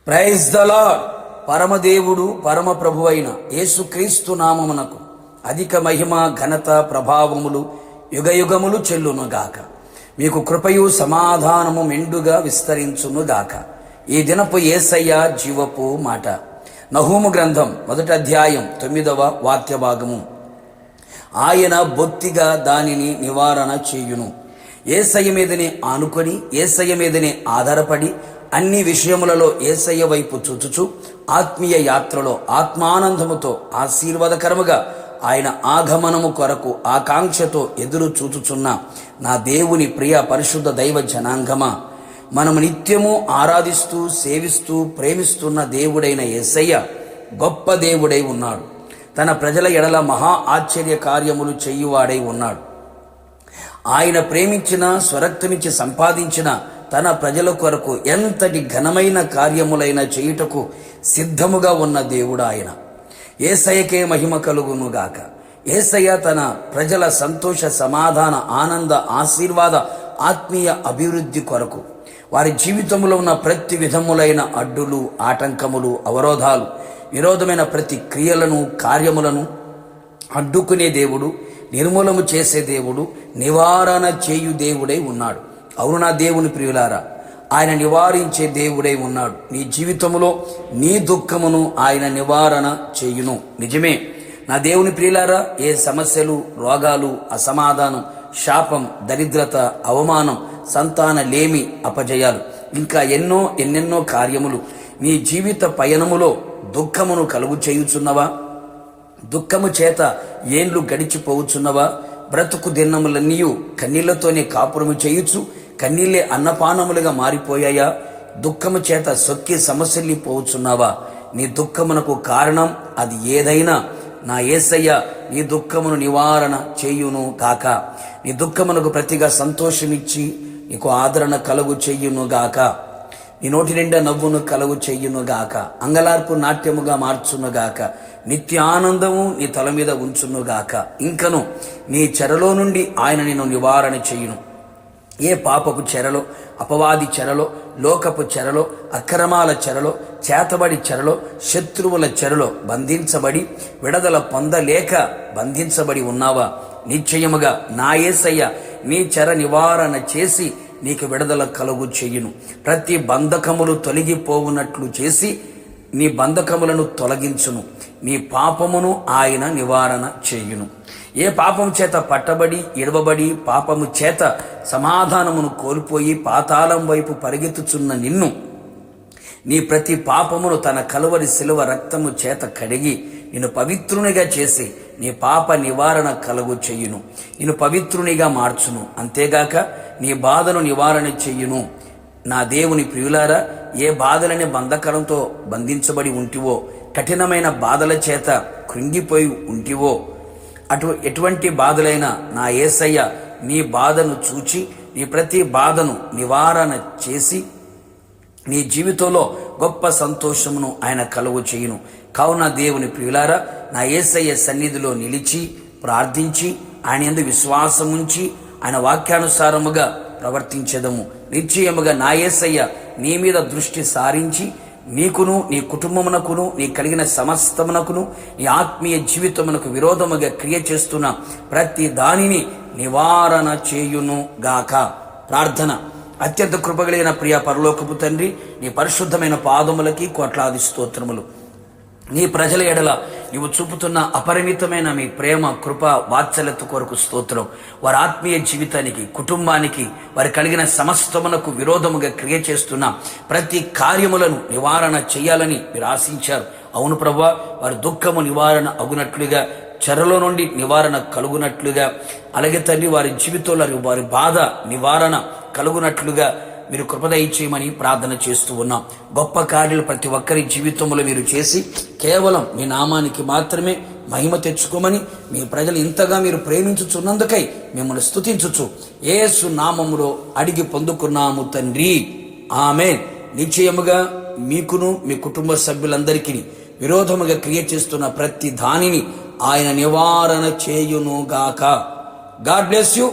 Praise the lord. పరమదేవుడు పరమ ప్రభువైన యేసుక్రీస్తు నామమునకు అధిక మహిమ ఘనత ప్రభావములు యుగయుగములు చెల్లునుగాక. మీకు కృపయు సమాధానము మెండుగా విస్తరించునుగాక. ఈ దినపు యేసయ్య జీవపు మాట. నహూము గ్రంథం 1వ అధ్యాయం 9వ వాక్య భాగము. ఆయన బొత్తిగా దానిని నివారణ చేయును. యేసయ్య మీదనే ఆనుకొని యేసయ్య మీదనే ఆధారపడి అన్ని విషయములలో యేసయ్య వైపు చూచుచు ఆత్మీయ యాత్రలో ఆత్మానందముతో ఆశీర్వాదకరముగా ఆయన ఆగమనము కొరకు ఆకాంక్షతో ఎదురు చూచుచున్న నా దేవుని ప్రియ పరిశుద్ధ దైవ జనాంగమా, మనము నిత్యము ఆరాధిస్తూ సేవిస్తూ ప్రేమిస్తున్న దేవుడైన యేసయ్య గొప్ప దేవుడై ఉన్నాడు. తన ప్రజల ఎడల మహా ఆశ్చర్య కార్యములు చేయువాడై ఉన్నాడు. ఆయన ప్రేమించిన స్వరక్తమిచ్చి సంపాదించిన తన ప్రజల కొరకు ఎంతటి ఘనమైన కార్యములైన చేయుటకు సిద్ధముగా ఉన్న దేవుడు ఆయన. యేసయ్యకే మహిమ కలుగునుగాక. యేసయ్య తన ప్రజల సంతోష సమాధాన ఆనంద ఆశీర్వాద ఆత్మీయ అభివృద్ధి కొరకు వారి జీవితంలో ఉన్న ప్రతి విధములైన అడ్డులు ఆటంకములు అవరోధాలు విరోధమైన ప్రతి క్రియలను కార్యములను అడ్డుకునే దేవుడు, నిర్మూలము చేసే దేవుడు, నివారణ చేయు దేవుడై ఉన్నాడు. అవును నా దేవుని ప్రియులారా, ఆయన నివారించే దేవుడై ఉన్నాడు. నీ జీవితంలో నీ దుఃఖమును ఆయన నివారణ చేయును. నిజమే నా దేవుని ప్రియులారా, ఏ సమస్యలు, రోగాలు, అసమాధానం, శాపం, దరిద్రత, అవమానం, సంతాన లేమి, అపజయాలు, ఇంకా ఎన్నెన్నో కార్యములు నీ జీవిత పయనములో దుఃఖమును కలుగు చేయుచున్నవా? దుఃఖము చేత ఏండ్లు గడిచిపోవుచున్నవా? బ్రతుకు దినములన్నీయు కన్నీళ్లతోనే కాపురము చేయుచు కన్నీళ్లే అన్నపానములుగా మారిపోయాయా? దుఃఖము చేత సొక్కి సమస్యల్ని పోవుచున్నావా? నీ దుఃఖమునకు కారణం అది ఏదైనా నా యేసయ్య నీ దుఃఖమును నివారణ చేయును గాక. నీ దుఃఖమునకు ప్రతిగా సంతోషమిచ్చి నీకు ఆదరణ కలుగు చెయ్యును గాక. నీ నోటి నిండా నవ్వును కలుగు చెయ్యును గాక. అంగలార్పు నాట్యముగా మార్చును గాక. నిత్య ఆనందము నీ తల మీద ఉంచును గాక. ఇంకను నీ చెరలో నుండి ఆయన నిన్ను నివారణ చేయును. ఏ పాపపు చెరలో, అపవాది చెరలో, లోకపు చెరలో, అక్రమాల చెరలో, చేతబడి చెరలో, శత్రువుల చెరలో బంధించబడి విడుదల పొందలేక బంధించబడి ఉన్నావా? నిశ్చయముగా నా యేసయ్య నీ చెర నివారణ చేసి నీకు విడుదల కలుగు చెయ్యును. ప్రతి బంధకములు తొలగిపోవునట్లు చేసి నీ బంధకములను తొలగించును. నీ పాపమును ఆయన నివారణ చేయును. ఏ పాపము చేత పట్టబడి ఇడవబడి పాపము చేత సమాధానమును కోల్పోయి పాతాళం వైపు పరిగెత్తుచున్న నిన్ను నీ ప్రతి పాపమును తన కలువరి శిలువ రక్తము చేత కడిగి నిన్ను పవిత్రునిగా చేసి నీ పాప నివారణ కలుగు చెయ్యును. నిన్ను పవిత్రునిగా మార్చును. అంతేగాక నీ బాధను నివారణ చెయ్యును. నా దేవుని ప్రియులారా, ఏ బాధలని బంధకరంతో బంధించబడి ఉంటివో, కఠినమైన బాధల చేత కృంగిపోయి ఉంటివో, ఎటువంటి బాధలైనా నా యేసయ్య నీ బాధను చూచి నీ ప్రతి బాధను నివారణ చేసి నీ జీవితంలో గొప్ప సంతోషమును ఆయన కలుగు చేయును. కావున దేవుని ప్రియులారా, నా యేసయ్య సన్నిధిలో నిలిచి ప్రార్థించి ఆయన యందు విశ్వాసముంచి ఆయన వాక్యానుసారముగా ప్రవర్తించెదము. నిశ్చయముగా నా యేసయ్య నీ మీద దృష్టి సారించి నీకును నీ కుటుంబమునకును నీ కలిగిన సమస్తమునకును నీ ఆత్మీయ జీవితమునకు విరోధముగా క్రియ చేస్తున్న ప్రతి దానిని నివారణ చేయును గాక. ప్రార్థన. అత్యంత కృపగలిగిన ప్రియ పరలోకపు తండ్రి, నీ పరిశుద్ధమైన పాదములకి కోట్లాది స్తోత్రములు. నీ ప్రజల ఎడల నీవు చూపుతున్న అపరిమితమైన మీ ప్రేమ, కృప, వాత్సల్యత కొరకు స్తోత్రం. వారి ఆత్మీయ జీవితానికి, కుటుంబానికి, వారి కలిగిన సమస్తమునకు విరోధముగా క్రియ చేస్తున్న ప్రతి కార్యములను నివారణ చేయాలని మీరు ఆశించారు. అవును ప్రభువా, వారి దుఃఖము నివారణ అగునట్లుగా, చెరలో నుండి నివారణ కలుగునట్లుగా, అలాగే తండ్రి వారి జీవితంలో వారి బాధ నివారణ కలుగునట్లుగా మీరు కృపదయించేయమని ప్రార్థన చేస్తూ ఉన్నాం. గొప్ప కార్యాలు ప్రతి ఒక్కరి జీవితంలో మీరు చేసి కేవలం మీ నామానికి మాత్రమే మహిమ తెచ్చుకోమని మీ ప్రజలు ఇంతగా మీరు ప్రేమించుచున్నందుకై మిమ్మల్ని స్తుతించుచు యేసు నామములో అడిగి పొందుకున్నాము తండ్రి, ఆమేన్. నిశ్చయముగా మీకును మీ కుటుంబ సభ్యులందరికీ విరోధముగా క్రియ చేస్తున్న ప్రతి దానిని ఆయన నివారణ చేయును గాక. God bless you.